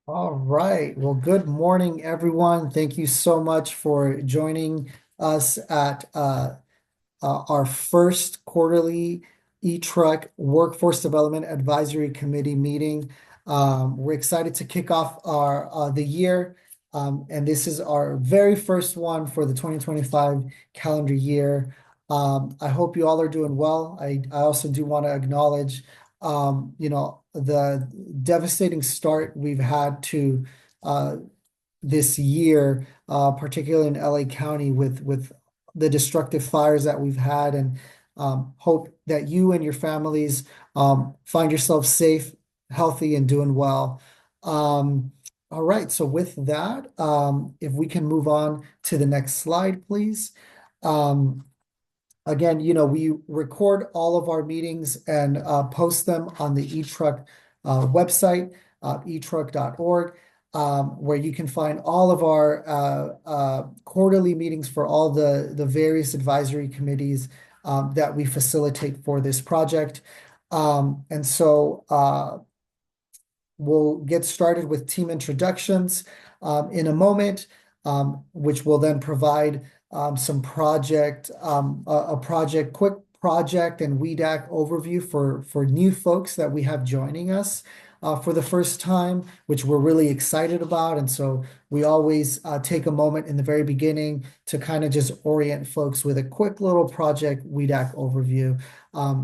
All right. Well, good morning, everyone. Thank you so much for joining us at our first quarterly E-Truck Workforce Development Advisory Committee meeting. We're excited to kick off our the year, and this is our very first one for the 2025 calendar year. I hope you all are doing well. I also do want to acknowledge, the devastating start we've had to uh, this year, particularly in LA County with the destructive fires that we've had, and hope that you and your families find yourselves safe, healthy, and doing well. All right, so with that, if we can move on to the next slide, please. Um, Again, we record all of our meetings and post them on the eTruck website, etruck.org, where you can find all of our quarterly meetings for all the various advisory committees that we facilitate for this project. And so we'll get started with team introductions in a moment, which will then provide some quick project and WDAC overview for new folks that we have joining us for the first time, which we're really excited about. And so we always take a moment in the very beginning to kind of just orient folks with a quick little project WDAC overview.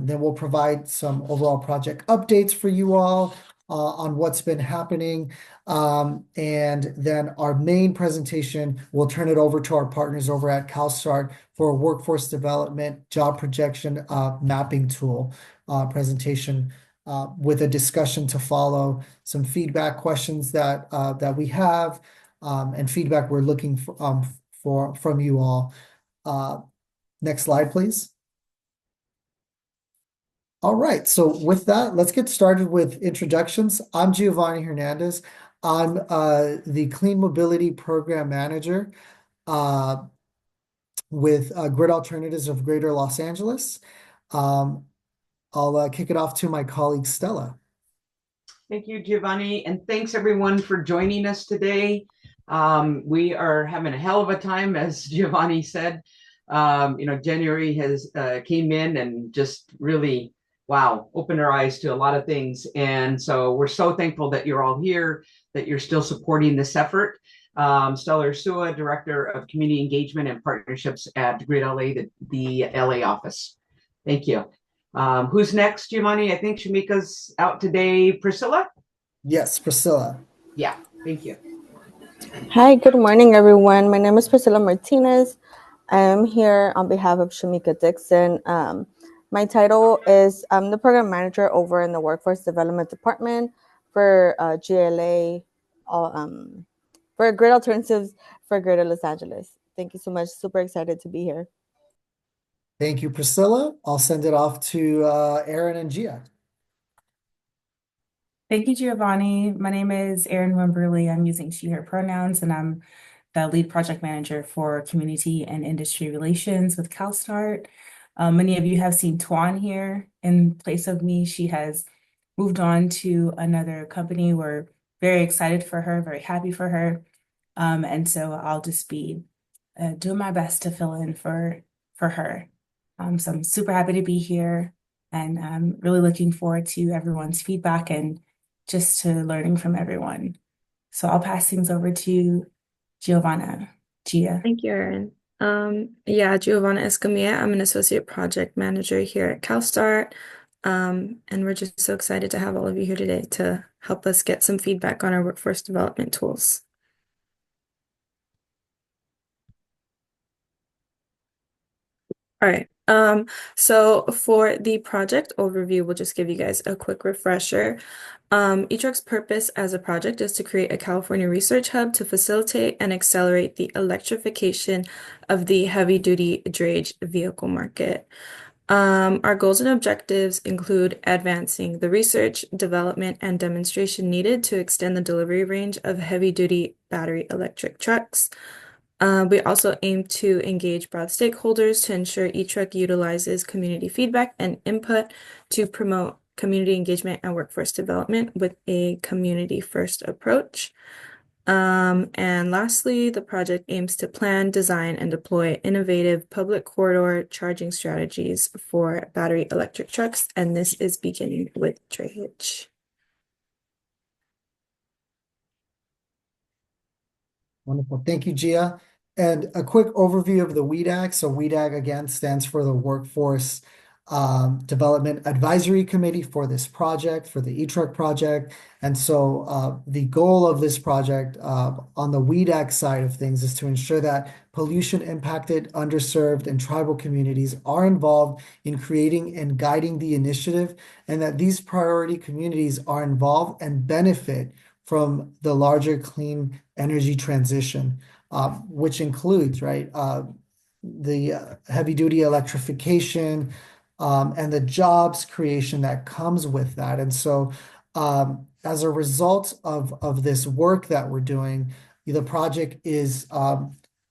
Then we'll provide some overall project updates for you all on what's been happening. And then our main presentation, we'll turn it over to our partners over at CalStart for a workforce development job projection mapping tool presentation with a discussion to follow, some feedback questions that we have, and feedback we're looking for from you all. Next slide, please. All right, so with that, let's get started with introductions. I'm Giovanni Hernandez. I'm the Clean Mobility Program Manager uh, with Grid Alternatives of Greater Los Angeles. Um, I'll kick it off to my colleague Stella. Thank you, Giovanni, and thanks everyone for joining us today. We are having a hell of a time, as Giovanni said. January has came in and just really, wow, opened our eyes to a lot of things. And so we're so thankful that you're all here, that you're still supporting this effort. Stella Ursua, Director of Community Engagement and Partnerships at Grid LA, the LA office. Thank you. Who's next, Giovanni? I think Shamika's out today. Priscilla? Yes, Priscilla. Yeah, thank you. Hi, good morning, everyone. My name is Priscilla Martinez. I am here on behalf of Shamika Dixon. My title is I'm the program manager over in the Workforce Development Department for GLA, for Grid Alternatives for Greater Los Angeles. Thank you so much. Super excited to be here. Thank you, Priscilla. I'll send it off to Aaron and Gia. Thank you, Giovanni. My name is Erin Wimberly. I'm using she, her pronouns, and I'm the lead project manager for community and industry relations with CalStart. Many of you have seen Tuan here in place of me. She has moved on to another company. We're very excited for her, very happy for her. And so I'll just be doing my best to fill in for her. So I'm super happy to be here, and I'm really looking forward to everyone's feedback and just to learning from everyone. So I'll pass things over to Giovanna. Gia. Thank you, Erin. Giovanna Escamilla. I'm an associate project manager here at CalStart. And we're just so excited to have all of you here today to help us get some feedback on our workforce development tools. All right. So for the project overview, we'll just give you guys a quick refresher. eTruck's purpose as a project is to create a California research hub to facilitate and accelerate the electrification of the heavy-duty drayage vehicle market. Our goals and objectives include advancing the research, development, and demonstration needed to extend the delivery range of heavy-duty battery electric trucks. We also aim to engage broad stakeholders to ensure eTruck utilizes community feedback and input to promote community engagement and workforce development with a community-first approach. And lastly, the project aims to plan, design, and deploy innovative public corridor charging strategies for battery electric trucks, and this is beginning with drayage. Wonderful. Thank you, Gia. And a quick overview of the WDAC. So WDAC again stands for the Workforce Development Advisory Committee for this project, for the eTruck project. And so the goal of this project on the WDAC side of things is to ensure that pollution impacted, underserved, and tribal communities are involved in creating and guiding the initiative, and that these priority communities are involved and benefit from the larger clean energy transition, which includes, right, the heavy duty electrification and the jobs creation that comes with that. And so, as a result of this work that we're doing, the project is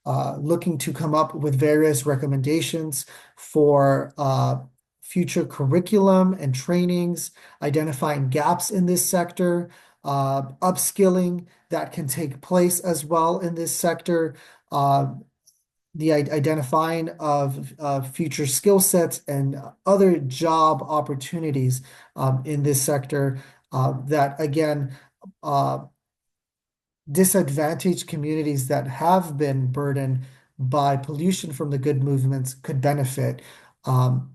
looking to come up with various recommendations for future curriculum and trainings, identifying gaps in this sector, upskilling that can take place as well in this sector, the identifying of future skill sets and other job opportunities in this sector that again disadvantaged communities that have been burdened by pollution from the good movements could benefit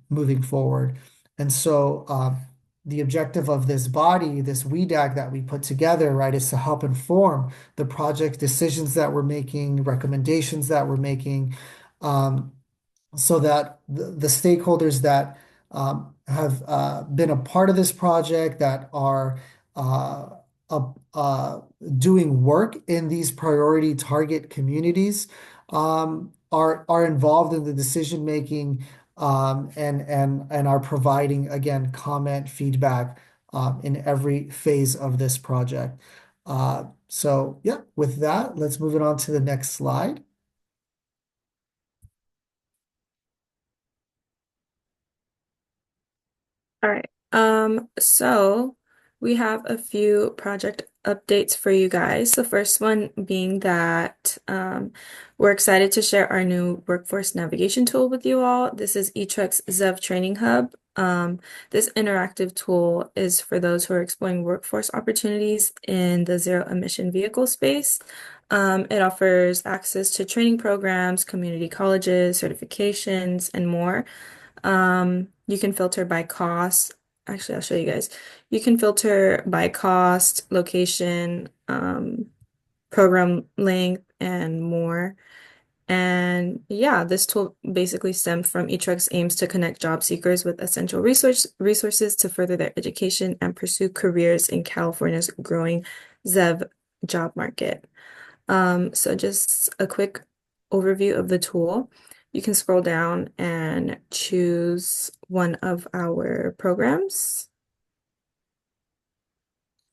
moving forward. And so the objective of this body, this WDAC that we put together, right, is to help inform the project decisions that we're making, recommendations that we're making, so that the stakeholders that have been a part of this project, that are doing work in these priority target communities, are involved in the decision making, and are providing again comment, feedback in every phase of this project. So yeah, with that, let's move it on to the next slide. All right. So we have a few project updates for you guys. The first one being that we're excited to share our new workforce navigation tool with you all. This is eTruck's ZEV Training Hub. This interactive tool is for those who are exploring workforce opportunities in the zero emission vehicle space. It offers access to training programs, community colleges, certifications, and more. You can filter by cost. Actually, I'll show you guys. You can filter by cost, location, program length, and more. And yeah, this tool basically stemmed from eTruck's aims to connect job seekers with essential resources to further their education and pursue careers in California's growing ZEV job market. So just a quick overview of the tool. You can scroll down and choose one of our programs.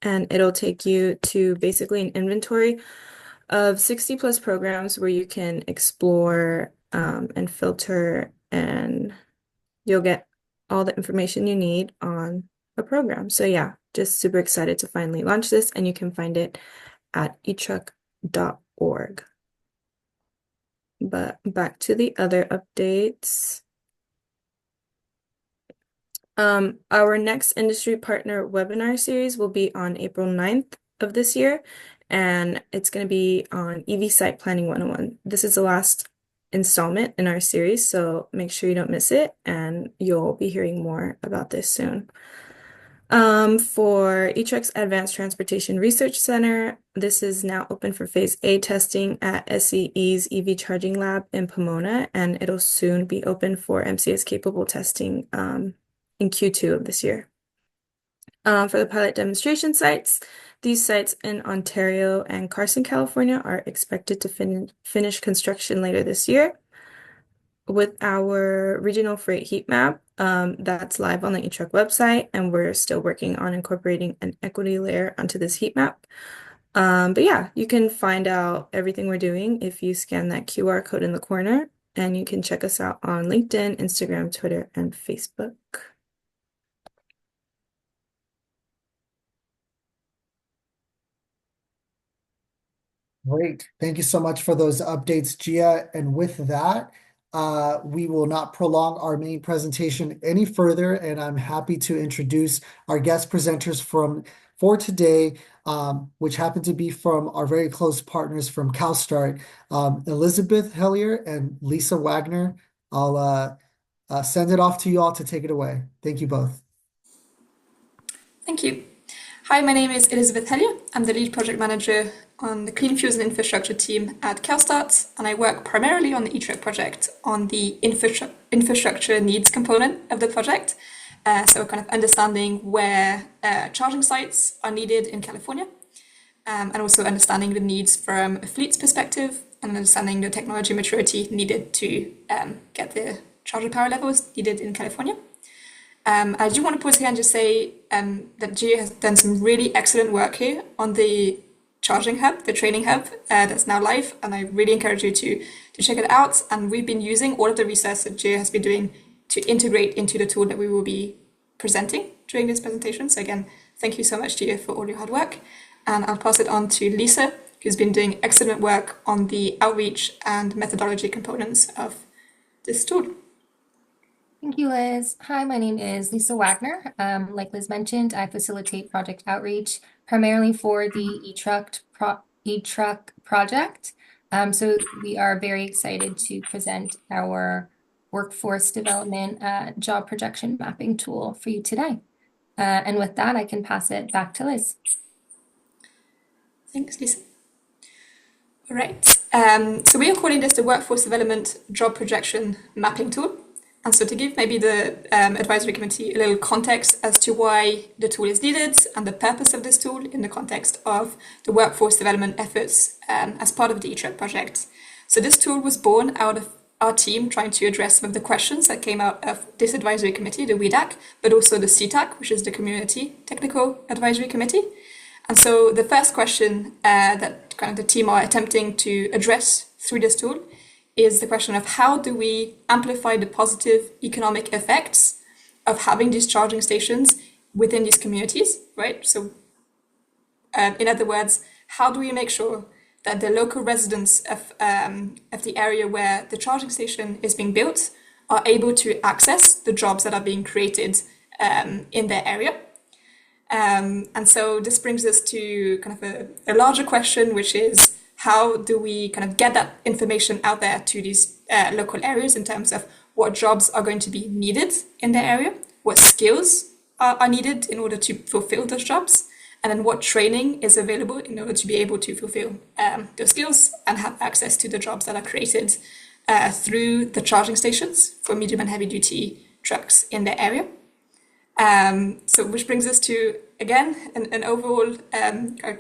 And it'll take you to basically an inventory of 60 plus programs where you can explore and filter, and you'll get all the information you need on a program. So yeah, just super excited to finally launch this, and you can find it at etruck.org. But back to the other updates. Our next industry partner webinar series will be on April 9th of this year, and it's going to be on EV Site Planning 101. This is the last installment in our series, so make sure you don't miss it, and you'll be hearing more about this soon. For eTruck's Advanced Transportation Research Center, this is now open for Phase A testing at SCE's EV Charging Lab in Pomona, and it'll soon be open for MCS-capable testing in Q2 of this year. For the pilot demonstration sites, these sites in Ontario and Carson, California are expected to finish construction later this year. With our regional freight heat map, that's live on the eTruck website, and we're still working on incorporating an equity layer onto this heat map. But yeah, you can find out everything we're doing if you scan that QR code in the corner, and you can check us out on LinkedIn, Instagram, Twitter, and Facebook. Great. Thank you so much for those updates, Gia. And with that, we will not prolong our main presentation any further, and I'm happy to introduce our guest presenters for today, which happen to be from our very close partners from CalStart, Elizabeth Hellier and Lisa Wagner. I'll send it off to you all to take it away. Thank you both. Thank you. Hi, my name is Elizabeth Hellier. I'm the lead project manager on the Clean Fuels and Infrastructure team at CalStart, and I work primarily on the eTruck project on the infrastructure needs component of the project. So kind of understanding where charging sites are needed in California, and also understanding the needs from a fleet's perspective and understanding the technology maturity needed to get the charger power levels needed in California. I do want to pause here and just say that Gia has done some really excellent work here on the charging hub, the training hub that's now live, and I really encourage you to check it out. And we've been using all of the research that Gia has been doing to integrate into the tool that we will be presenting during this presentation. So again, thank you so much, Gia, for all your hard work. And I'll pass it on to Lisa, who's been doing excellent work on the outreach and methodology components of this tool. Thank you, Liz. Hi, my name is Lisa Wagner. Like Liz mentioned, I facilitate project outreach primarily for the eTruck project. So we are very excited to present our workforce development job projection mapping tool for you today. And with that, I can pass it back to Liz. Thanks, Lisa. All right. So we are calling this the Workforce Development Job Projection Mapping Tool. And so to give maybe the advisory committee a little context as to why the tool is needed and the purpose of this tool in the context of the workforce development efforts as part of the eTruck project. So this tool was born out of our team trying to address some of the questions that came out of this advisory committee, the WDAC, but also the CTAC, which is the Community Technical Advisory Committee. And so the first question that kind of the team are attempting to address through this tool is the question of how do we amplify the positive economic effects of having these charging stations within these communities, right? So in other words, how do we make sure that the local residents of the area where the charging station is being built are able to access the jobs that are being created in their area? And so this brings us to kind of a larger question, which is how do we kind of get that information out there to these local areas in terms of what jobs are going to be needed in their area, what skills are needed in order to fulfill those jobs, and then what training is available in order to be able to fulfill those skills and have access to the jobs that are created through the charging stations for medium and heavy duty trucks in their area. So which brings us to, again, an overall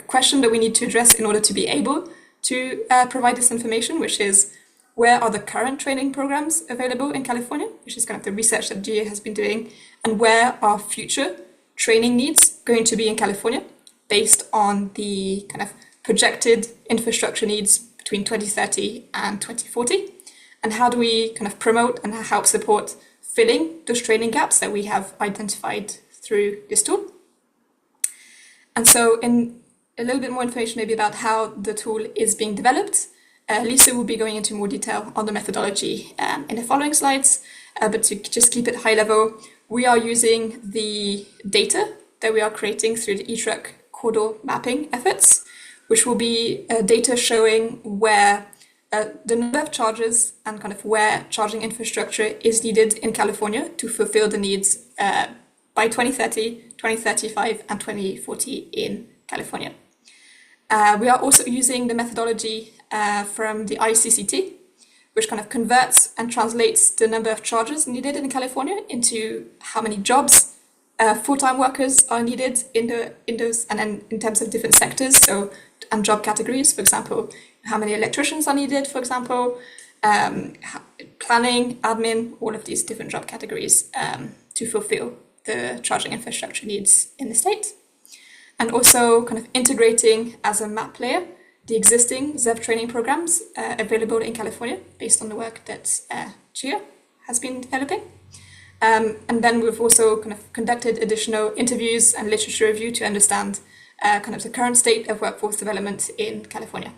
question that we need to address in order to be able to provide this information, which is where are the current training programs available in California, which is kind of the research that GA has been doing, and where are future training needs going to be in California based on the kind of projected infrastructure needs between 2030 and 2040, and how do we kind of promote and help support filling those training gaps that we have identified through this tool. And so in a little bit more information maybe about how the tool is being developed, Lisa will be going into more detail on the methodology in the following slides, but to just keep it high level, we are using the data that we are creating through the eTruck caudal mapping efforts, which will be data showing where the number of chargers and kind of where charging infrastructure is needed in California to fulfill the needs by 2030, 2035, and 2040 in California. We are also using the methodology from the ICCT, which kind of converts and translates the number of chargers needed in California into how many jobs full-time workers are needed in those, and then in terms of different sectors, so and job categories, for example, how many electricians are needed, for example, planning, admin, all of these different job categories to fulfill the charging infrastructure needs in the state. And also kind of integrating as a map layer the existing ZEV training programs available in California based on the work that Gia has been developing. And then we've also kind of conducted additional interviews and literature review to understand kind of the current state of workforce development in California.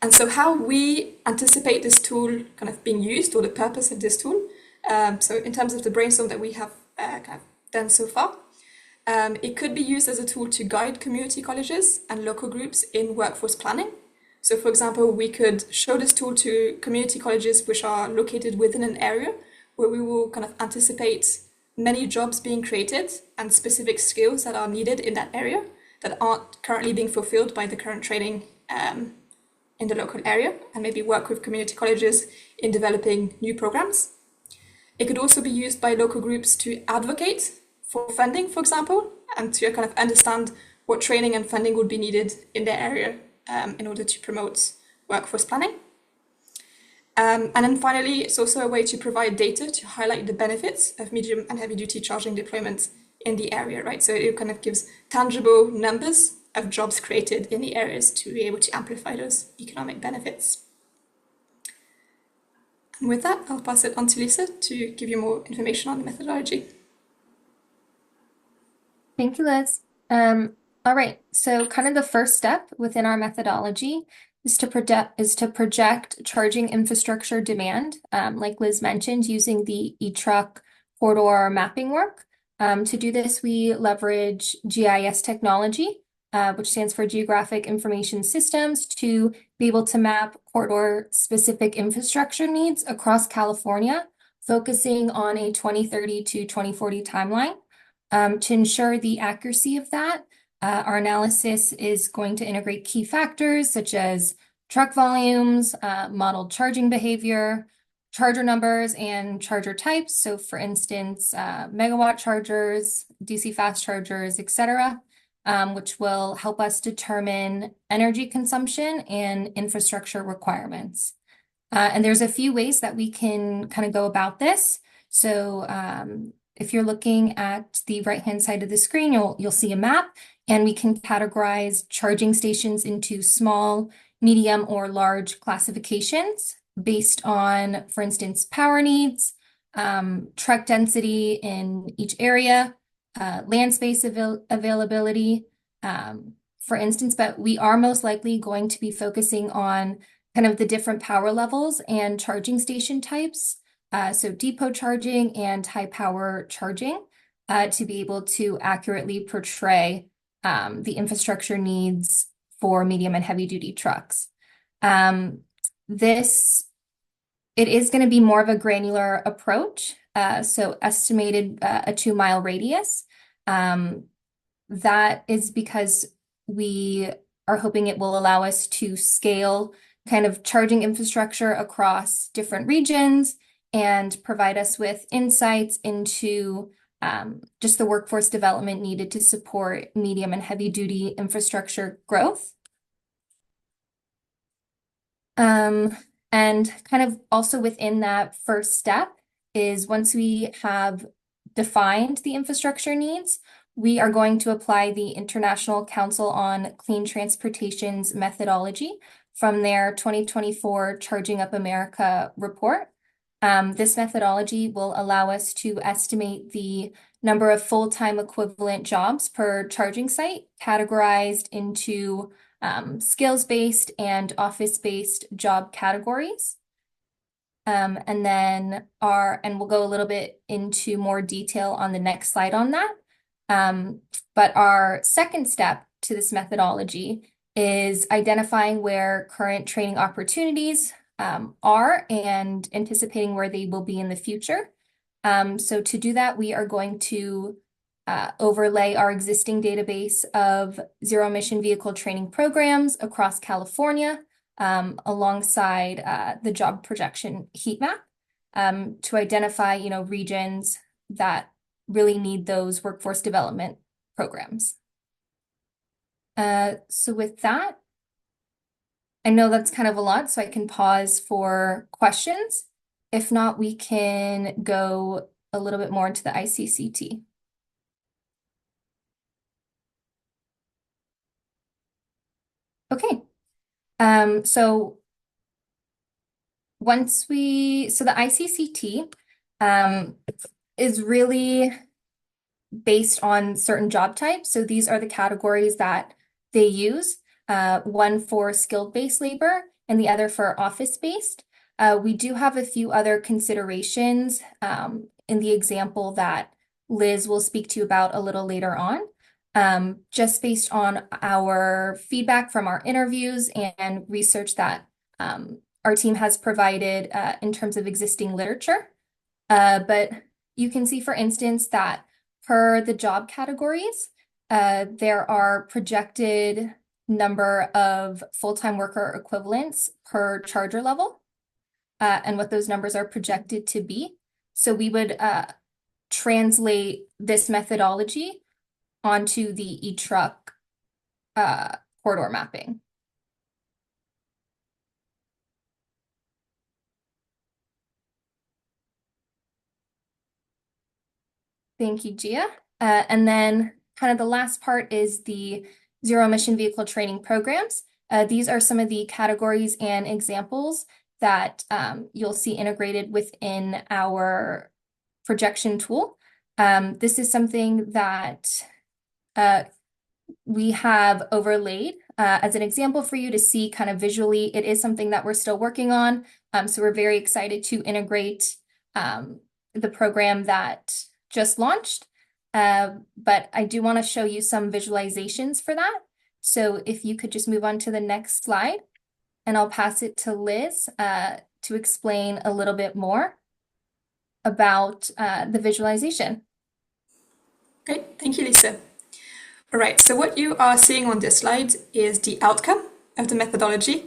And so how we anticipate this tool kind of being used, or the purpose of this tool. So in terms of the brainstorm that we have kind of done so far, it could be used as a tool to guide community colleges and local groups in workforce planning. So for example, we could show this tool to community colleges which are located within an area where we will kind of anticipate many jobs being created and specific skills that are needed in that area that aren't currently being fulfilled by the current training in the local area, and maybe work with community colleges in developing new programs. It could also be used by local groups to advocate for funding, for example, and to kind of understand what training and funding would be needed in their area in order to promote workforce planning. And then finally, it's also a way to provide data to highlight the benefits of medium and heavy duty charging deployments in the area, right? So it kind of gives tangible numbers of jobs created in the areas to be able to amplify those economic benefits. And with that, I'll pass it on to Lisa to give you more information on the methodology. Thank you, Liz. All right, so kind of the first step within our methodology is to project charging infrastructure demand, like Liz mentioned, using the eTruck corridor mapping work. To do this, we leverage GIS technology, which stands for Geographic Information Systems, to be able to map corridor-specific infrastructure needs across California, focusing on a 2030 to 2040 timeline. To ensure the accuracy of that, our analysis is going to integrate key factors such as truck volumes, modeled charging behavior, charger numbers, and charger types. So for instance, megawatt chargers, DC fast chargers, etc., which will help us determine energy consumption and infrastructure requirements. And there's a few ways that we can kind of go about this. So if you're looking at the right-hand side of the screen, you'll see a map, and we can categorize charging stations into small, medium, or large classifications based on, for instance, power needs, truck density in each area, land space availability, for instance, but we are most likely going to be focusing on kind of the different power levels and charging station types. So depot charging and high power charging to be able to accurately portray the infrastructure needs for medium and heavy duty trucks. It is going to be more of a granular approach. So estimated a 2-mile radius. That is because we are hoping it will allow us to scale kind of charging infrastructure across different regions and provide us with insights into just the workforce development needed to support medium and heavy duty infrastructure growth. And kind of also within that first step is, once we have defined the infrastructure needs, we are going to apply the International Council on Clean Transportation's methodology from their 2024 Charging Up America report. This methodology will allow us to estimate the number of full-time equivalent jobs per charging site, categorized into skills-based and office-based job categories. And we'll go a little bit into more detail on the next slide on that. But our second step to this methodology is identifying where current training opportunities are and anticipating where they will be in the future. So to do that, we are going to overlay our existing database of zero-emission vehicle training programs across California alongside the job projection heat map to identify, regions that really need those workforce development programs. So with that, I know that's kind of a lot, so I can pause for questions. If not, we can go a little bit more into the ICCT. Okay. So the ICCT is really based on certain job types. So these are the categories that they use. One for skilled-based labor and the other for office-based. We do have a few other considerations in the example that Liz will speak to you about a little later on, just based on our feedback from our interviews and research that our team has provided in terms of existing literature. But you can see, for instance, that per the job categories, there are projected number of full-time worker equivalents per charger level, and what those numbers are projected to be. So we would translate this methodology onto the eTruck corridor mapping. Thank you, Gia. And then kind of the last part is the zero emission vehicle training programs. These are some of the categories and examples that you'll see integrated within our projection tool. This is something that we have overlaid as an example for you to see kind of visually. It is something that we're still working on. So we're very excited to integrate the program that just launched. But I do want to show you some visualizations for that. So if you could just move on to the next slide, and I'll pass it to Liz to explain a little bit more about the visualization. Great, thank you, Lisa. All right, so what you are seeing on this slide is the outcome of the methodology.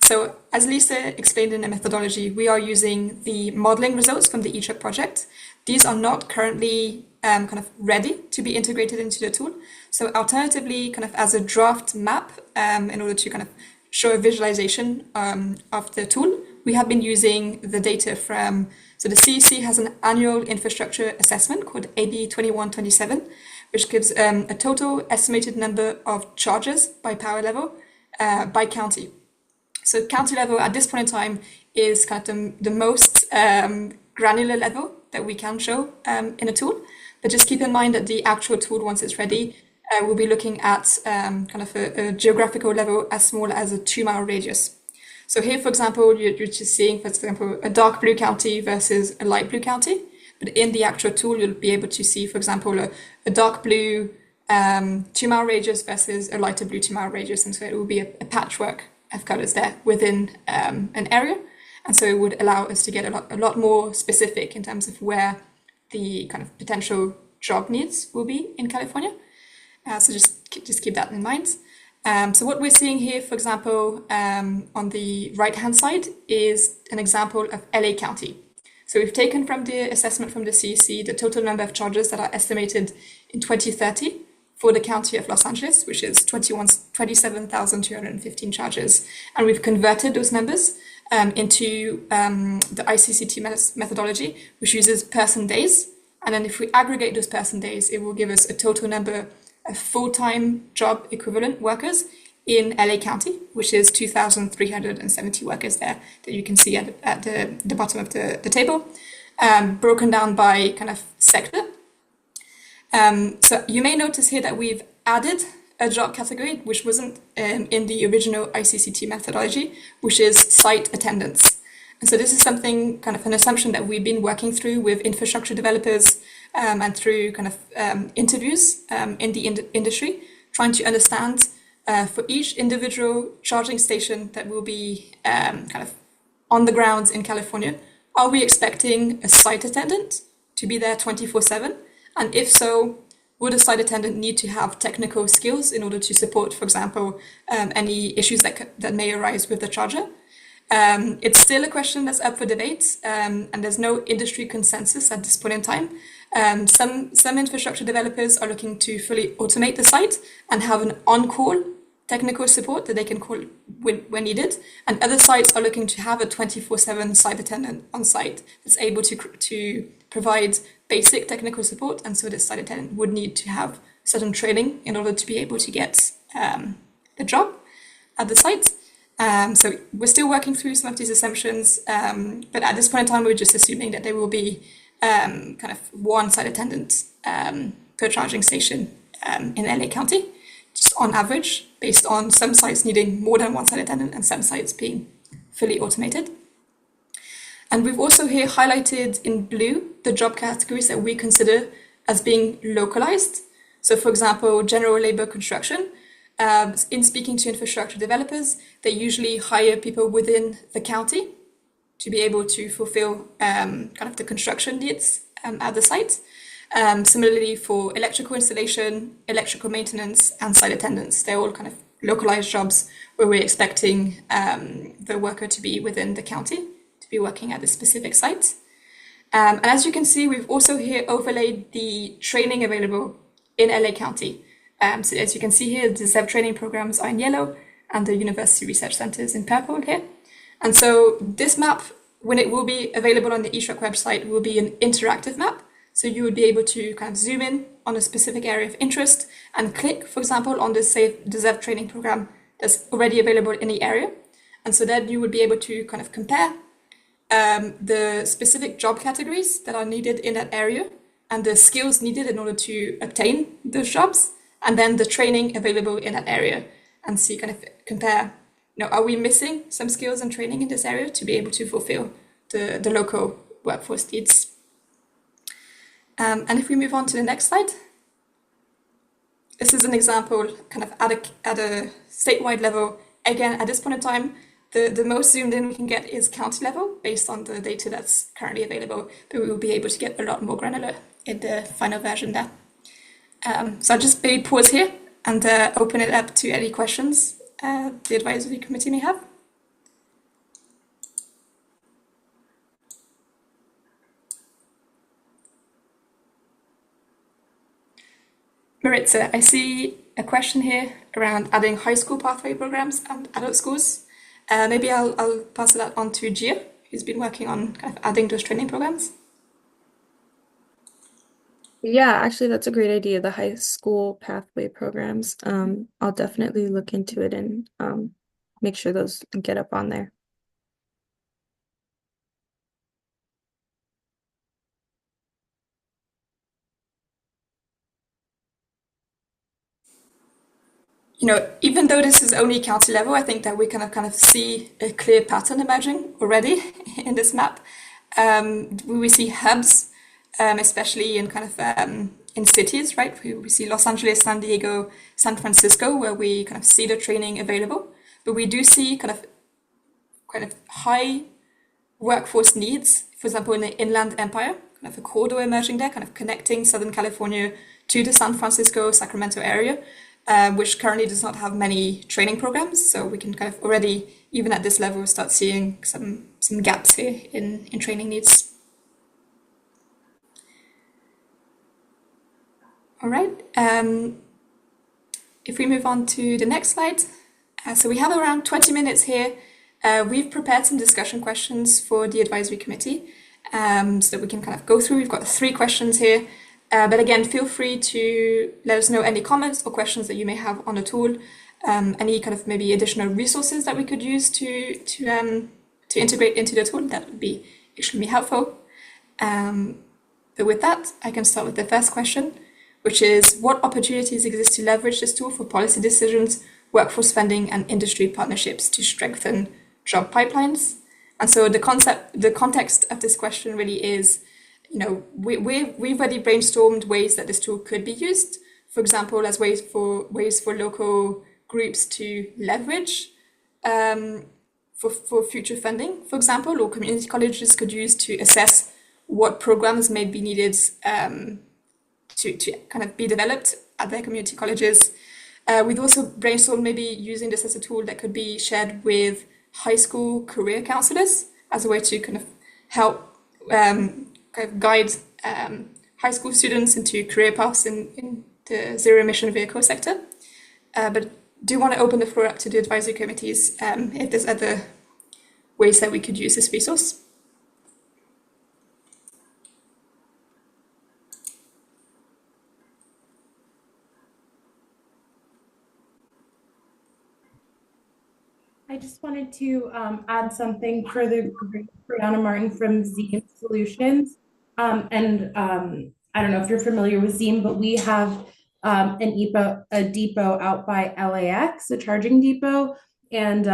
So as Lisa explained in the methodology, we are using the modeling results from the eTruck project. These are not currently kind of ready to be integrated into the tool. So alternatively, kind of as a draft map, in order to kind of show a visualization of the tool, we have been using the data from, so the CEC has an annual infrastructure assessment called AB 2127, which gives a total estimated number of chargers by power level by county. So county level at this point in time is kind of the most granular level that we can show in a tool. But just keep in mind that the actual tool, once it's ready, we'll be looking at kind of a geographical level as small as a 2-mile radius. So here, for example, you're just seeing, for example, a dark blue county versus a light blue county. But in the actual tool, you'll be able to see, for example, a dark blue 2-mile radius versus a lighter blue 2-mile radius. And so it will be a patchwork of colors there within an area. And so it would allow us to get a lot more specific in terms of where the kind of potential job needs will be in California. So just keep that in mind. So what we're seeing here, for example, on the right-hand side is an example of LA County. So we've taken from the assessment from the CEC the total number of chargers that are estimated in 2030 for the county of Los Angeles, which is 27,215 chargers. And we've converted those numbers into the ICCT methodology, which uses person days. And then if we aggregate those person days, it will give us a total number of full-time job equivalent workers in LA County, which is 2,370 workers there that you can see at the bottom of the table, broken down by kind of sector. So you may notice here that we've added a job category, which wasn't in the original ICCT methodology, which is site attendance. And so this is something, kind of an assumption that we've been working through with infrastructure developers and through kind of interviews in the industry, trying to understand for each individual charging station that will be kind of on the grounds in California, are we expecting a site attendant to be there 24/7? And if so, would a site attendant need to have technical skills in order to support, for example, any issues that may arise with the charger? It's still a question that's up for debate, and there's no industry consensus at this point in time. Some infrastructure developers are looking to fully automate the site and have an on-call technical support that they can call when needed, and other sites are looking to have a 24/7 site attendant on site that's able to provide basic technical support, and so this site attendant would need to have certain training in order to be able to get the job at the site. So we're still working through some of these assumptions, but at this point in time, we're just assuming that there will be kind of one site attendant per charging station in LA County. just on average, based on some sites needing more than one site attendant and some sites being fully automated. And we've also here highlighted in blue the job categories that we consider as being localized. So for example, general labor construction. In speaking to infrastructure developers, they usually hire people within the county to be able to fulfill kind of the construction needs at the site. Similarly, for electrical installation, electrical maintenance, and site attendance, they're all kind of localized jobs where we're expecting the worker to be within the county, to be working at a specific site. And as you can see, we've also here overlaid the training available in LA County. So as you can see here, the ZEV training programs are in yellow and the university research centers in purple here. And so this map, when it will be available on the eTruck website, will be an interactive map. So you would be able to kind of zoom in on a specific area of interest and click, for example, on the ZEV training program that's already available in the area. And so then you would be able to kind of compare the specific job categories that are needed in that area and the skills needed in order to obtain those jobs, and then the training available in that area, and see, kind of compare, are we missing some skills and training in this area to be able to fulfill the local workforce needs. And if we move on to the next slide, this is an example kind of at a statewide level. Again, at this point in time, the most zoomed in we can get is county level based on the data that's currently available, but we will be able to get a lot more granular in the final version there. So I'll just maybe pause here and open it up to any questions the advisory committee may have. Maritza, I see a question here around adding high school pathway programs and adult schools. Maybe I'll pass that on to Gia, who's been working on kind of adding those training programs. Yeah, actually, that's a great idea. The high school pathway programs. I'll definitely look into it and make sure those get up on there. Even though this is only county level, I think that we can kind of see a clear pattern emerging already in this map. We see hubs, especially in kind of in cities, right? We see Los Angeles, San Diego, San Francisco, where we kind of see the training available. But we do see kind of high workforce needs, for example, in the Inland Empire, kind of a corridor emerging there, kind of connecting Southern California to the San Francisco, Sacramento area. Which currently does not have many training programs. So we can kind of already, even at this level, start seeing some gaps here in training needs. All right. If we move on to the next slide. So we have around 20 minutes here. We've prepared some discussion questions for the advisory committee so that we can kind of go through. We've got 3 questions here. But again, feel free to let us know any comments or questions that you may have on the tool, any kind of maybe additional resources that we could use to integrate into the tool. That would be extremely helpful. But with that, I can start with the first question, which is what opportunities exist to leverage this tool for policy decisions, workforce funding, and industry partnerships to strengthen job pipelines? And so the context of this question really is, we've already brainstormed ways that this tool could be used, for example, as ways for local groups to leverage for future funding, for example, or community colleges could use to assess what programs may be needed to kind of be developed at their community colleges. We've also brainstormed maybe using this as a tool that could be shared with high school career counselors as a way to kind of help kind of guide high school students into career paths in the zero emission vehicle sector. But do want to open the floor up to the advisory committees if there's other ways that we could use this resource. I just wanted to add something further for Brianna Martin from Zeem Solutions. I don't know if you're familiar with Zeem, but we have a depot out by LAX, a charging depot, and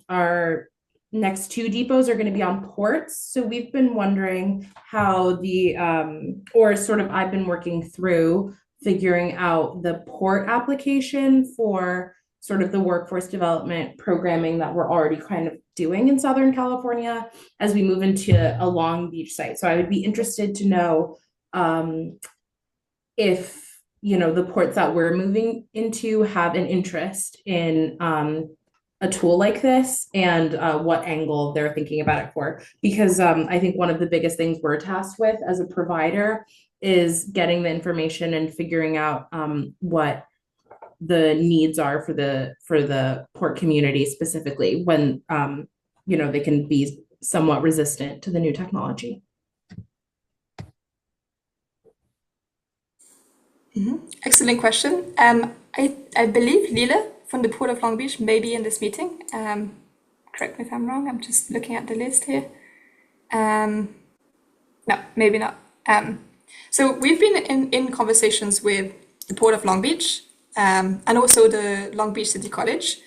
our next two depots are going to be on ports. So we've been wondering how or sort of I've been working through figuring out the port application for sort of the workforce development programming that we're already kind of doing in Southern California as we move into a Long Beach site. So I would be interested to know if the ports that we're moving into have an interest in a tool like this and what angle they're thinking about it for. Because I think one of the biggest things we're tasked with as a provider is getting the information and figuring out what the needs are for the port community specifically when they can be somewhat resistant to the new technology. Excellent question. I believe Lila from the Port of Long Beach may be in this meeting. Correct me if I'm wrong. I'm just looking at the list here. No, maybe not. So we've been in conversations with the Port of Long Beach and also the Long Beach City College.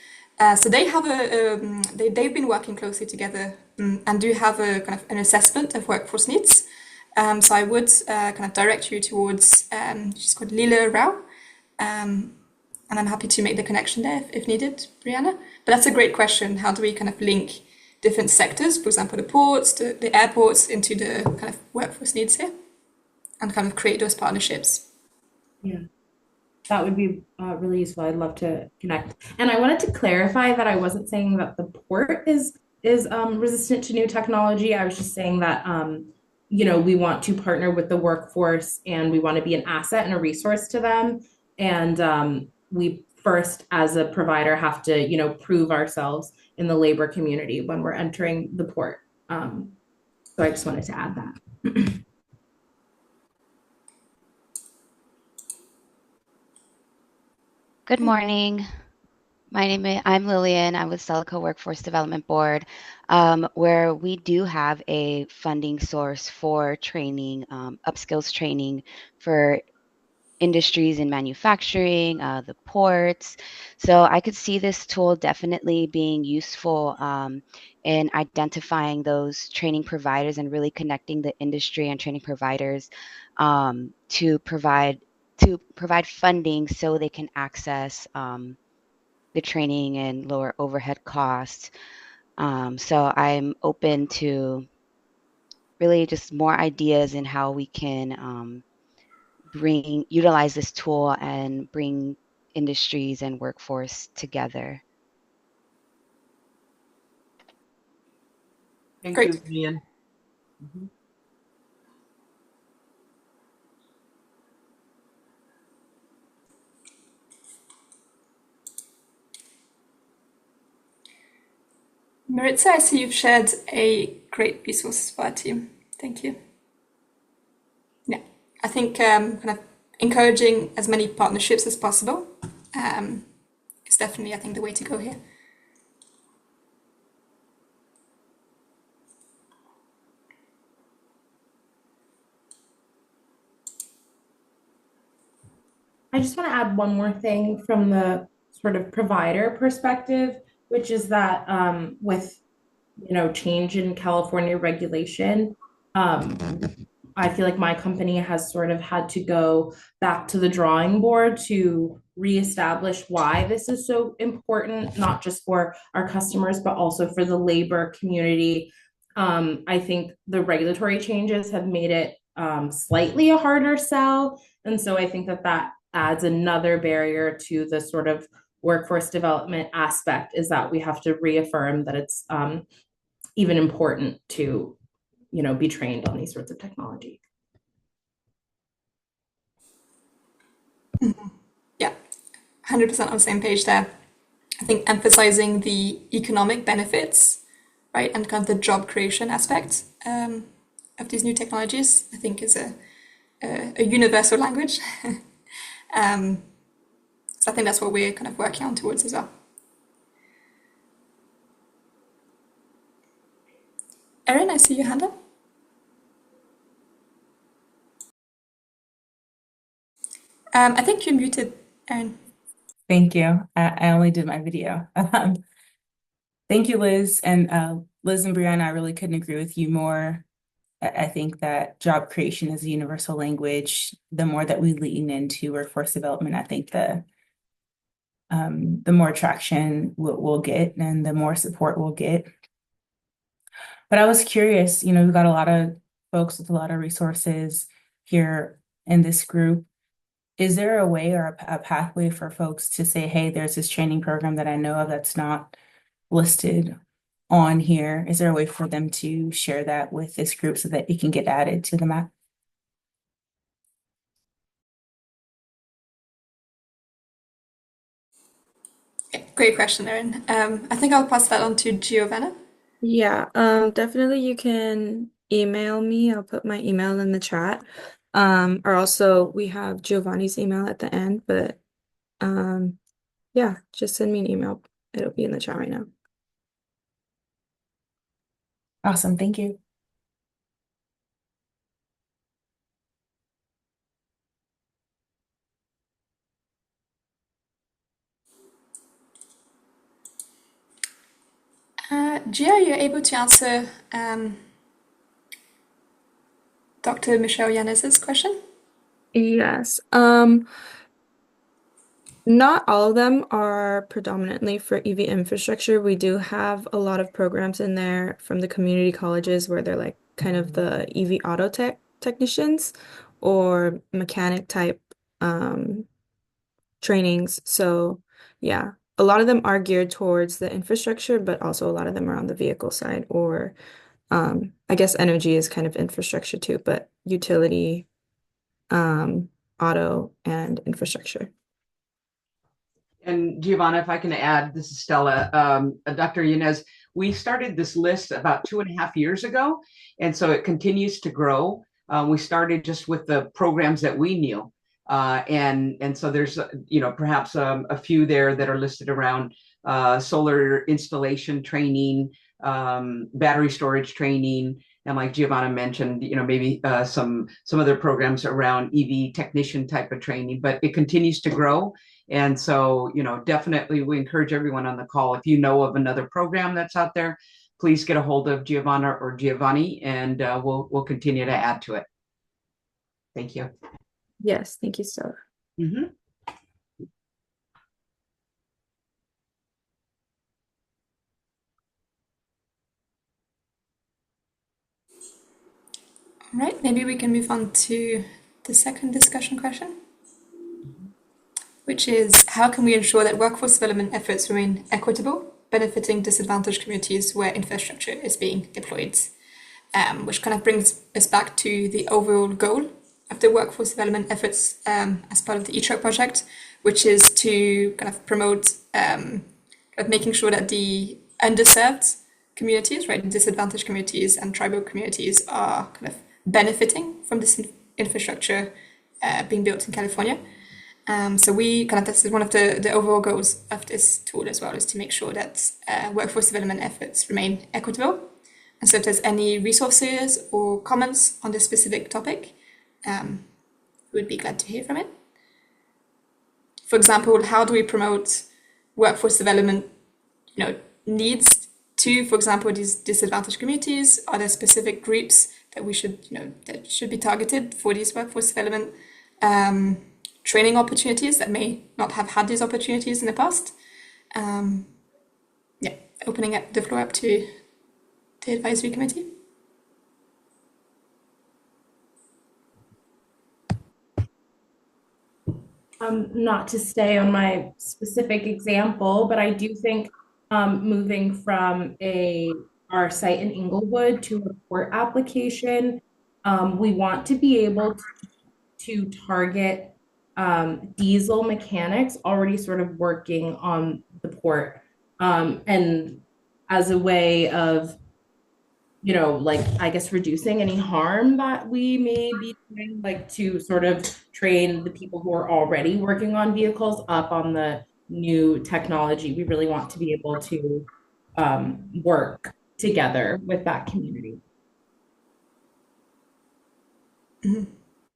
So they have they've been working closely together and do have a kind of an assessment of workforce needs. So I would kind of direct you towards, she's called Lila Rao, and I'm happy to make the connection there if needed, Brianna. But that's a great question. How do we kind of link different sectors, for example, the ports, the airports, into the kind of workforce needs here, and kind of create those partnerships? Yeah, that would be really useful. I'd love to connect. And I wanted to clarify that I wasn't saying that the port is resistant to new technology. I was just saying that we want to partner with the workforce and we want to be an asset and a resource to them. And we first, as a provider, have to, prove ourselves in the labor community when we're entering the port. So I just wanted to add that. Good morning. I'm Lillian. I'm with Celico Workforce Development Board, where we do have a funding source for training, upskills training for industries in manufacturing, the ports. So I could see this tool definitely being useful in identifying those training providers and really connecting the industry and training providers to provide funding so they can access the training and lower overhead costs. So I'm open to really just more ideas in how we can utilize this tool and bring industries and workforce together. Thank Great. you, Ian. Maritza, I see you've shared a great resource for our team. Thank you. Yeah, I think kind of encouraging as many partnerships as possible is definitely, I think, the way to go here. I just want to add one more thing from the sort of provider perspective, which is that with change in California regulation, I feel like my company has sort of had to go back to the drawing board to reestablish why this is so important, not just for our customers, but also for the labor community. I think the regulatory changes have made it slightly a harder sell. And so I think that adds another barrier to the sort of workforce development aspect, is that we have to reaffirm that it's even important to be trained on these sorts of technology. Yeah, 100% on the same page there. I think emphasizing the economic benefits, right, and kind of the job creation aspect of these new technologies, I think is a universal language. So I think that's what we're kind of working on towards as well. Erin, I see your hand up. I think you're muted, Erin. Thank you. I only did my video. Thank you, Liz. And Liz and Brianna, I really couldn't agree with you more. I think that job creation is a universal language. The more that we lean into workforce development, I think the more traction we'll get and the more support we'll get. But I was curious, we've got a lot of folks with a lot of resources here in this group. Is there a way or a pathway for folks to say, hey, there's this training program that I know of that's not listed on here? Is there a way for them to share that with this group so that it can get added to the map? Great question, Erin. I think I'll pass that on to Giovanna. Yeah, definitely you can email me. I'll put my email in the chat. Or also we have Giovanni's email at the end, but yeah, just send me an email. It'll be in the chat right now. Awesome. Thank you. Gia, are you able to answer Dr. Michelle Yanes's question? Yes. Not all of them are predominantly for EV infrastructure. We do have a lot of programs in there from the community colleges where they're like kind of the EV auto technicians or mechanic type trainings. So yeah, a lot of them are geared towards the infrastructure, but also a lot of them are on the vehicle side or I guess energy is kind of infrastructure too, but utility, auto and infrastructure. And Giovanna, if I can add, this is Stella. Dr. Yanez, we started this list about 2.5 years ago, and so it continues to grow. We started just with the programs that we knew, and so there's perhaps a few there that are listed around solar installation training, battery storage training, and like Giovanna mentioned, maybe some other programs around EV technician type of training. But it continues to grow. And so, definitely we encourage everyone on the call. If you know of another program that's out there, please get a hold of Giovanna or Giovanni, and we'll continue to add to it. Thank you. Yes, thank you, Stella. Mhm. All right, maybe we can move on to the second discussion question, which is how can we ensure that workforce development efforts remain equitable, benefiting disadvantaged communities where infrastructure is being deployed? Which kind of brings us back to the overall goal of the workforce development efforts as part of the eTruck project, which is to kind of promote making sure that the underserved communities, right, disadvantaged communities and tribal communities are kind of benefiting from this infrastructure being built in California. So this is one of the overall goals of this tool as well, is to make sure that workforce development efforts remain equitable. And so if there's any resources or comments on this specific topic, we'd be glad to hear from it. For example, how do we promote workforce development, needs to, for example, these disadvantaged communities? Are there specific groups that we should, that should be targeted for these workforce development training opportunities that may not have had these opportunities in the past? Opening up the floor up to the advisory committee. Not to stay on my specific example, but I do think moving from our site in Inglewood to a port application, we want to be able to target diesel mechanics already sort of working on the port, and as a way of I guess reducing any harm that we may be doing, like to sort of train the people who are already working on vehicles up on the new technology. We really want to be able to work together with that community.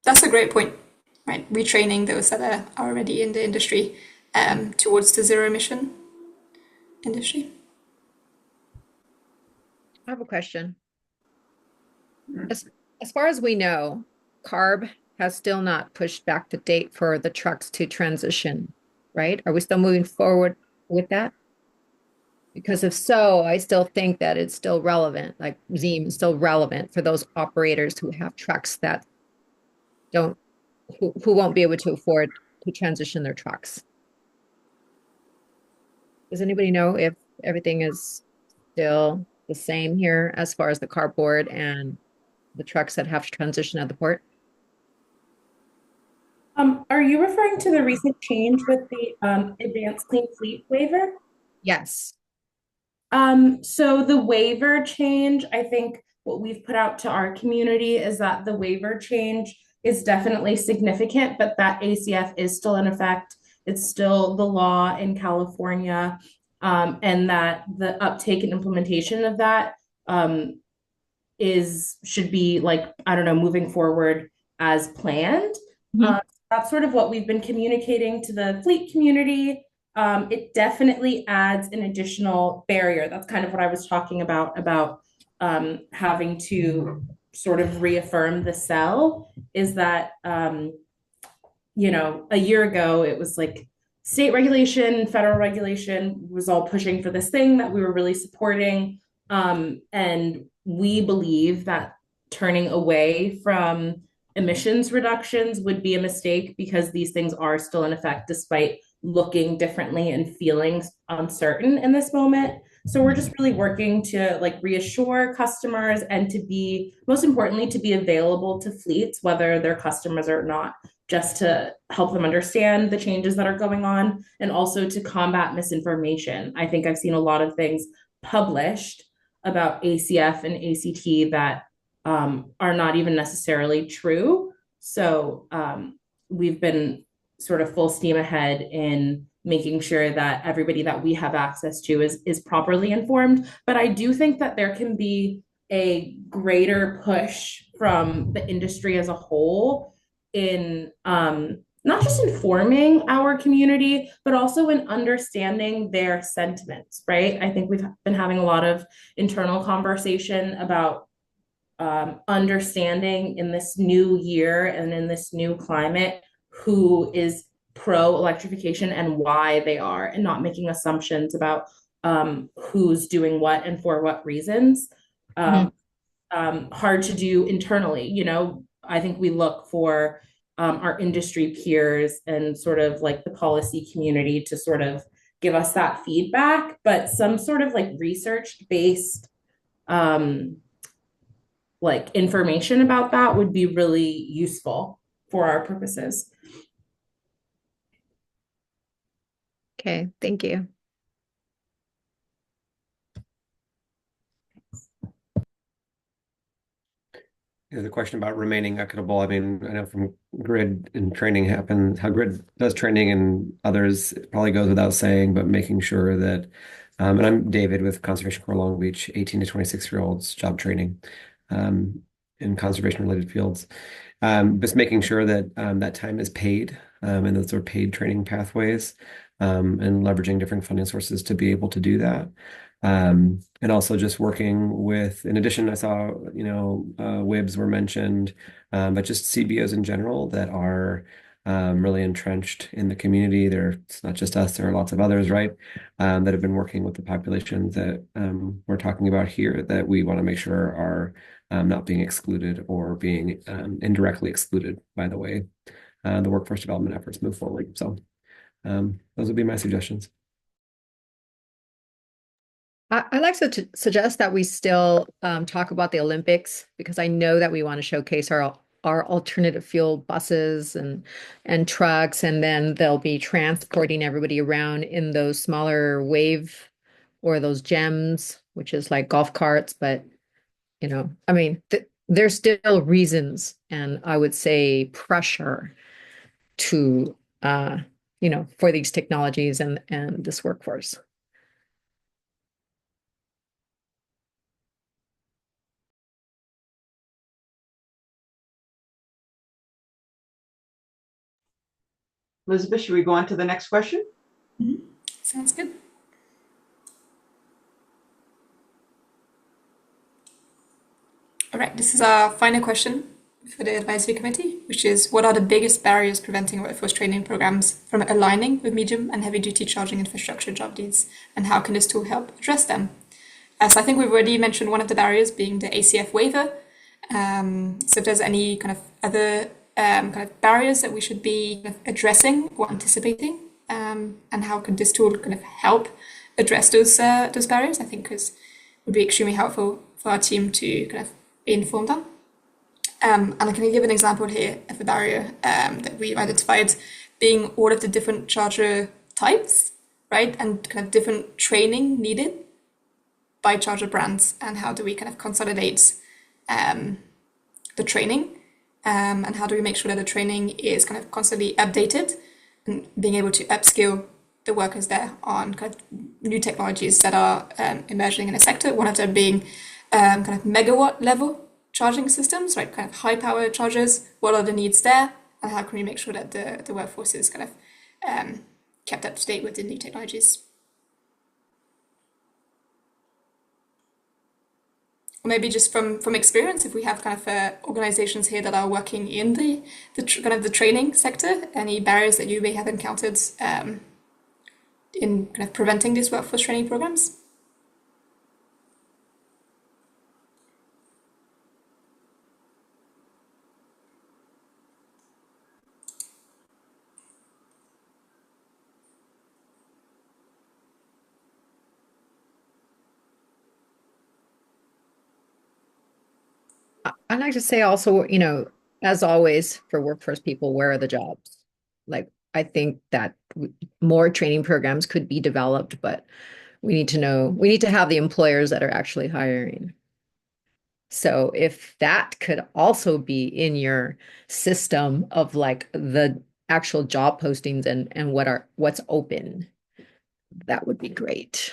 That's a great point. right, retraining those that are already in the industry towards the zero emission industry. I have a question. As, as far as we know, CARB has still not pushed back the date for the trucks to transition, right? Are we still moving forward with that? Because if so, I still think that it's still relevant, like Zeem is still relevant for those operators who have trucks that don't, who won't be able to afford to transition their trucks. Does anybody know if everything is still the same here as far as the cardboard and the trucks that have to transition at the port? Are you referring to the recent change with the Advanced Clean Fleet waiver? Yes. So the waiver change, I think what we've put out to our community is that the waiver change is definitely significant, but that ACF is still in effect. It's still the law in California, and that the uptake and implementation of that should be like, I don't know, moving forward as planned. Mhm. That's sort of what we've been communicating to the fleet community. It definitely adds an additional barrier. That's kind of what I was talking about having to sort of reaffirm the cell is that, a year ago, it was like state regulation, federal regulation was all pushing for this thing that we were really supporting. And we believe that turning away from emissions reductions would be a mistake because these things are still in effect despite looking differently and feeling uncertain in this moment. So we're just really working to like reassure customers and to be, most importantly, to be available to fleets, whether they're customers or not, just to help them understand the changes that are going on and also to combat misinformation. I think I've seen a lot of things published about ACF and ACT that are not even necessarily true. So we've been sort of full steam ahead in making sure that everybody that we have access to is properly informed. But I do think that there can be a greater push from the industry as a whole in not just informing our community, but also in understanding their sentiments, right? I think we've been having a lot of internal conversation about understanding in this new year and in this new climate who is pro electrification and why they are, and not making assumptions about who's doing what and for what reasons. Um, Hard to do internally. I think we look for our industry peers and sort of like the policy community to sort of give us that feedback, but some sort of like research based like information about that would be really useful for our purposes. Okay, thank you. The question about remaining equitable. I mean, I know from grid and training happen, how grid does training and others, it probably goes without saying, but making sure that, and I'm David with Conservation Corps Long Beach, 18 to 26-year-olds job training in conservation related fields. Just making sure that that time is paid and those are paid training pathways and leveraging different funding sources to be able to do that. And also just working with, in addition, I saw, WIBs were mentioned, but just CBOs in general that are really entrenched in the community. It's not just us, there are lots of others, right, that have been working with the populations that we're talking about here that we want to make sure are not being excluded or being indirectly excluded by the way the workforce development efforts move forward. So those would be my suggestions. I like to suggest that we still talk about the Olympics because I know that we want to showcase our alternative fuel buses and trucks, and then they'll be transporting everybody around in those smaller wave or those gems, which is like golf carts. But I mean, there's still reasons, and I would say pressure to for these technologies and this workforce. Elizabeth, should we go on to the next question? Sounds good. All right, this is our final question for the advisory committee, which is what are the biggest barriers preventing workforce training programs from aligning with medium and heavy duty charging infrastructure job needs, and how can this tool help address them? So I think we've already mentioned one of the barriers being the ACF waiver. So if there's any kind of other kind of barriers that we should be kind of addressing or anticipating, and how could this tool kind of help address those barriers, I think would be extremely helpful for our team to kind of be informed on. And I can give an example here of a barrier that we've identified being all of the different charger types, right? And kind of different training needed by charger brands, and how do we kind of consolidate the training, and how do we make sure that the training is kind of constantly updated and being able to upskill the workers there on kind of new technologies that are emerging in the sector. One of them being kind of megawatt level charging systems, right? Kind of high power chargers. What are the needs there, and how can we make sure that the workforce is kind of kept up to date with the new technologies? Or maybe just from experience, if we have kind of organizations here that are working in the kind of the training sector, any barriers that you may have encountered in kind of preventing these workforce training programs? I'd like to say also, as always, for workforce people, where are the jobs? Like, I think that more training programs could be developed, but we need to have the employers that are actually hiring. So if that could also be in your system of like the actual job postings and what's open, that would be great.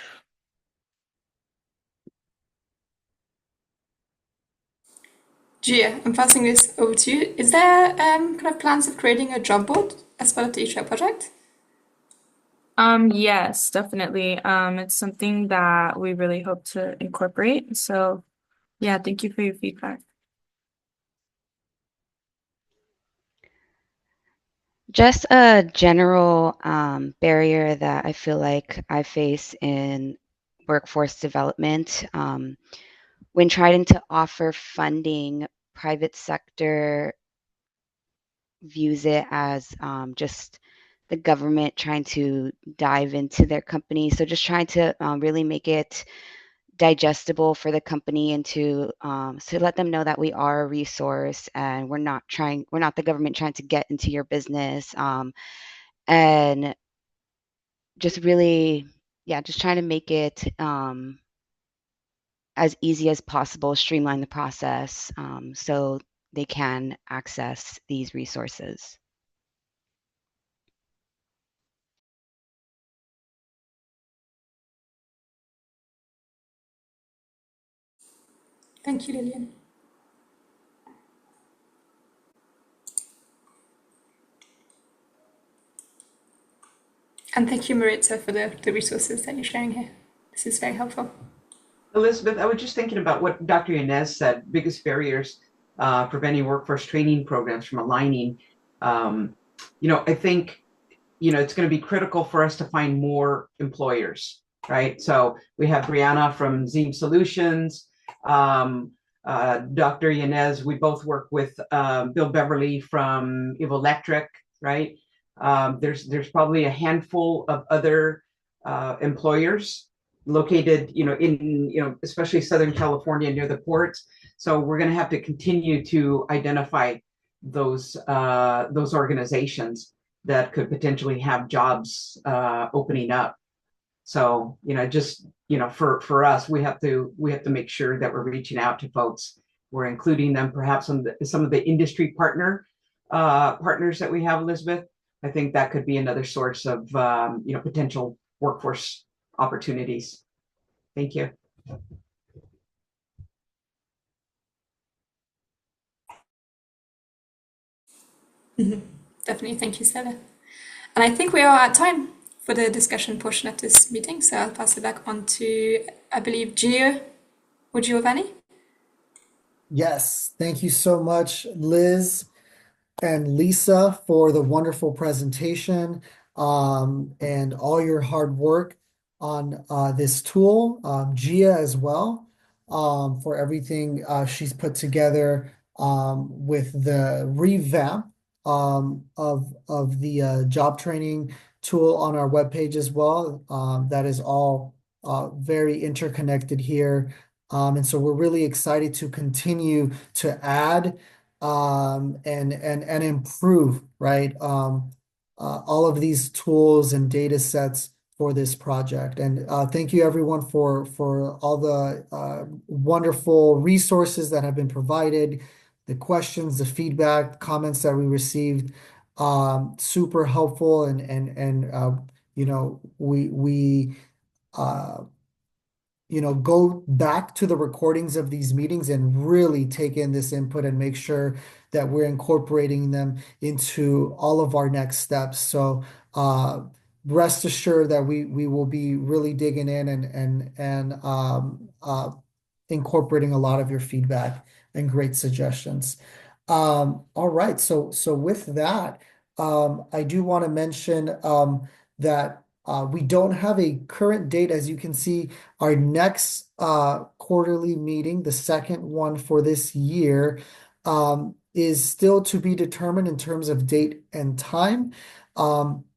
Gia, I'm passing this over to you. Is there kind of plans of creating a job board as part of the eTrack project? Yes, definitely. It's something that we really hope to incorporate. So yeah, thank you for your feedback. Just a general barrier that I feel like I face in workforce development. When trying to offer funding, private sector views it as just the government trying to dive into their company. So just trying to really make it digestible for the company and to let them know that we are a resource and we're not the government trying to get into your business, and just really, yeah, just trying to make it as easy as possible, streamline the process, so they can access these resources. Thank you, Lillian. And thank you, Maritza, for the resources that you're sharing here. This is very helpful. Elizabeth, I was just thinking about what Dr. Yanez said, biggest barriers preventing workforce training programs from aligning. I think, it's going to be critical for us to find more employers, right? So we have Brianna from Zeem Solutions, Dr. Yanez, we both work with Bill Beverly from Evo Electric, right? There's probably a handful of other employers located, especially Southern California near the ports. So we're going to have to continue to identify those organizations that could potentially have jobs opening up. So, for us, we have to make sure that we're reaching out to folks. We're including them perhaps on some of the industry partners that we have, Elizabeth. I think that could be another source of potential workforce opportunities. Thank you. Definitely. Thank you, Stella. And I think we are at time for the discussion portion of this meeting, so I'll pass it back on to, I believe, Gio or Giovanni. Yes, thank you so much, Liz and Lisa, for the wonderful presentation and all your hard work on this tool. Gia as well for everything she's put together with the revamp of the job training tool on our webpage as well. That is all very interconnected here. And so we're really excited to continue to add and improve, right? All of these tools and data sets for this project. And thank you everyone for all the wonderful resources that have been provided, the questions, the feedback, comments that we received. Super helpful and you know we go back to the recordings of these meetings and really take in this input and make sure that we're incorporating them into all of our next steps. So rest assured that we will be really digging in and incorporating a lot of your feedback and great suggestions. All right, so with that, I do want to mention that we don't have a current date. As you can see, our next quarterly meeting, the second one for this year, is still to be determined in terms of date and time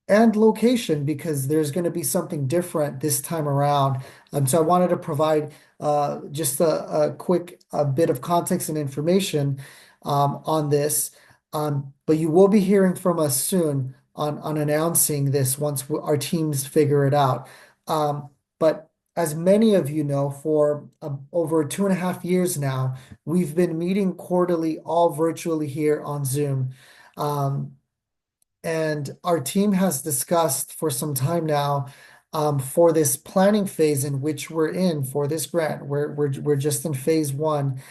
and location, because there's going to be something different this time around. So I wanted to provide just a quick bit of context and information on this. But you will be hearing from us soon on announcing this once our teams figure it out. But as many of you know, for over 2.5 years now, we've been meeting quarterly, all virtually here on Zoom. And our team has discussed for some time now for this planning phase in which we're in for this grant. We're just in phase one.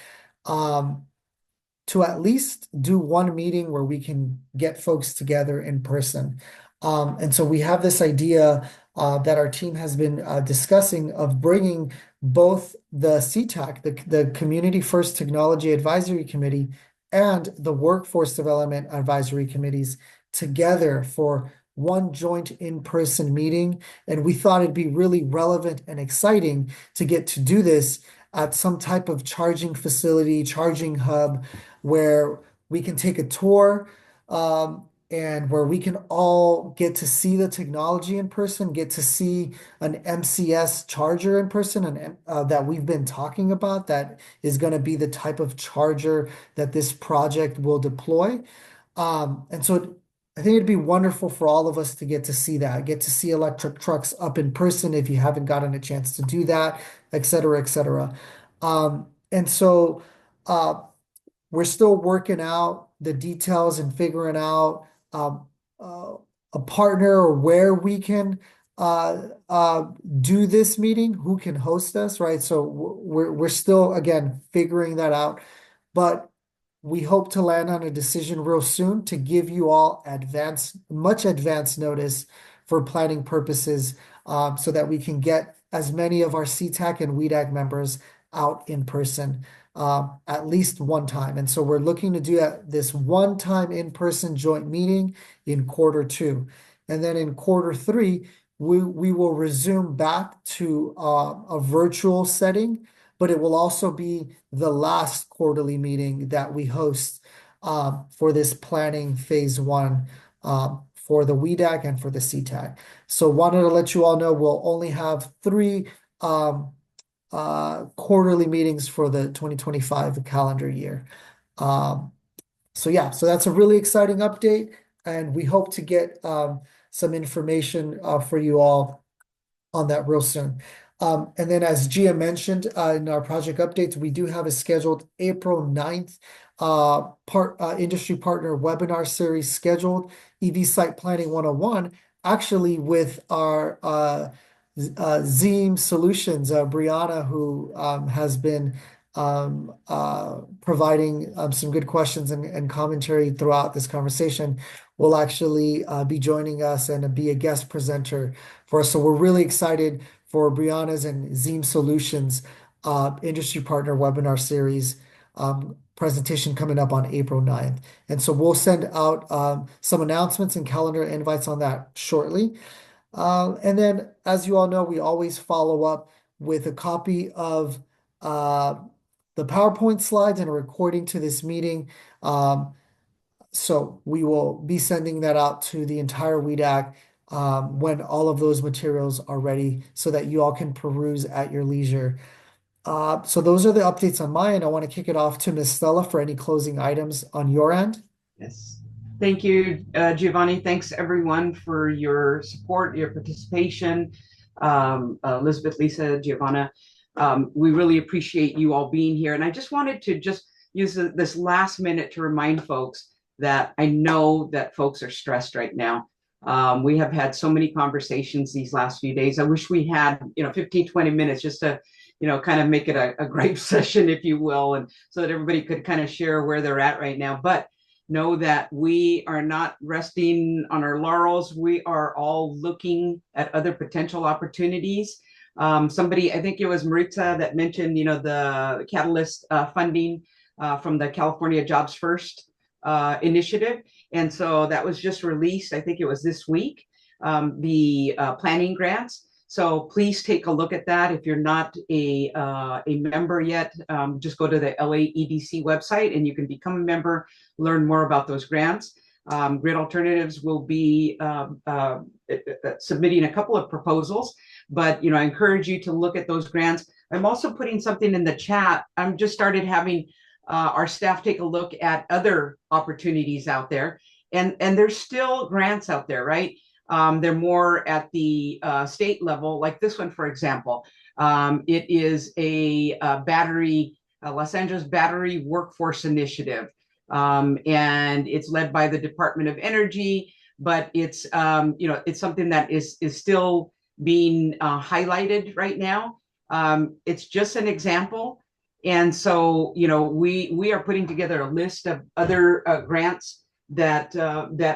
To at least do one meeting where we can get folks together in person. And so we have this idea that our team has been discussing of bringing both the CTAC, the Community First Technology Advisory Committee, and the Workforce Development Advisory Committees together for one joint in-person meeting. And we thought it'd be really relevant and exciting to get to do this at some type of charging facility, charging hub, where we can take a tour and where we can all get to see the technology in person, get to see an MCS charger in person, and that we've been talking about, that is going to be the type of charger that this project will deploy. And so I think it'd be wonderful for all of us to get to see that, get to see electric trucks up in person if you haven't gotten a chance to do that, et cetera, et cetera. And so we're still working out the details and figuring out a partner or where we can do this meeting, who can host us, right? So we're still, again, figuring that out. But we hope to land on a decision real soon to give you all much advance notice for planning purposes, so that we can get as many of our CTAC and WDAC members out in person at least one time. And so we're looking to do this one time in-person joint meeting in quarter 2. And then in quarter 3, we will resume back to a virtual setting, but it will also be the last quarterly meeting that we host for this planning phase 1 for the WDAC and for the CTAC. So wanted to let you all know we'll only have 3 quarterly meetings for the 2025 calendar year. So that's a really exciting update, and we hope to get some information for you all on that real soon. And then, as Gia mentioned in our project updates, we do have a scheduled April 9th industry partner webinar series scheduled, EV Site Planning 101, actually with our Zeem Solutions, Brianna, who has been providing some good questions and commentary throughout this conversation. will actually be joining us and be a guest presenter for us. So we're really excited for Brianna's and Zeem Solutions industry partner webinar series presentation coming up on April 9th. And so we'll send out some announcements and calendar invites on that shortly. And then, as you all know, we always follow up with a copy of the PowerPoint slides and a recording to this meeting. So we will be sending that out to the entire WDAC when all of those materials are ready so that you all can peruse at your leisure. So those are the updates on my end. I want to kick it off to Ms. Stella for any closing items on your end. Yes. Thank you, Giovanni. Thanks everyone for your support, your participation. Elizabeth, Lisa, Giovanna, we really appreciate you all being here. And I just wanted to just use this last minute to remind folks that I know that folks are stressed right now. We have had so many conversations these last few days. I wish we had, 15, 20 minutes just to, kind of make it a gripe session, if you will, and so that everybody could kind of share where they're at right now. But know that we are not resting on our laurels. We are all looking at other potential opportunities. Somebody, I think it was Maritza that mentioned, the Catalyst funding from the California Jobs First initiative. And so that was just released. I think it was this week, the planning grants. So please take a look at that. If you're not a member yet, just go to the LAEDC website and you can become a member, learn more about those grants. Grid Alternatives will be submitting a couple of proposals, but I encourage you to look at those grants. I'm also putting something in the chat. I'm just started having our staff take a look at other opportunities out there, and there's still grants out there, right? They're more at the state level, like this one, for example. It is a battery, Los Angeles Battery Workforce Initiative, and it's led by the Department of Energy, but it's it's something that is still being highlighted right now. It's just an example, and so we are putting together a list of other grants that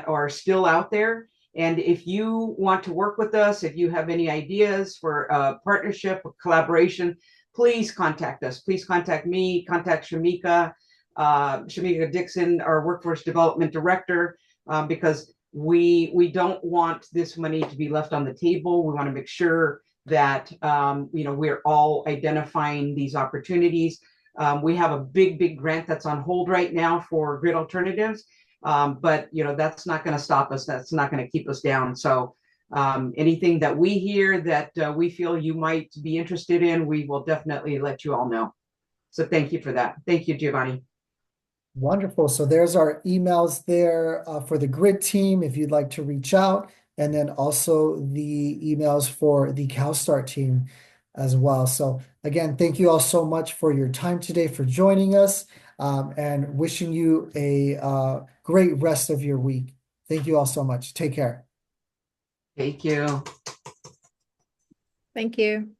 are still out there. And if you want to work with us, if you have any ideas for a partnership or collaboration, please contact us. Please contact me, contact Shamika Dixon, our Workforce Development Director, because we don't want this money to be left on the table. We want to make sure that we're all identifying these opportunities. We have a big grant that's on hold right now for Grid Alternatives. But that's not going to stop us. That's not going to keep us down. So anything that we hear that we feel you might be interested in, we will definitely let you all know. So thank you for that. Thank you, Giovanni. Wonderful. So there's our emails there for the grid team if you'd like to reach out, and then also the emails for the CalSTART team as well. So again, thank you all so much for your time today, for joining us, and wishing you a great rest of your week. Thank you all so much. Take care. Thank you. Thank you.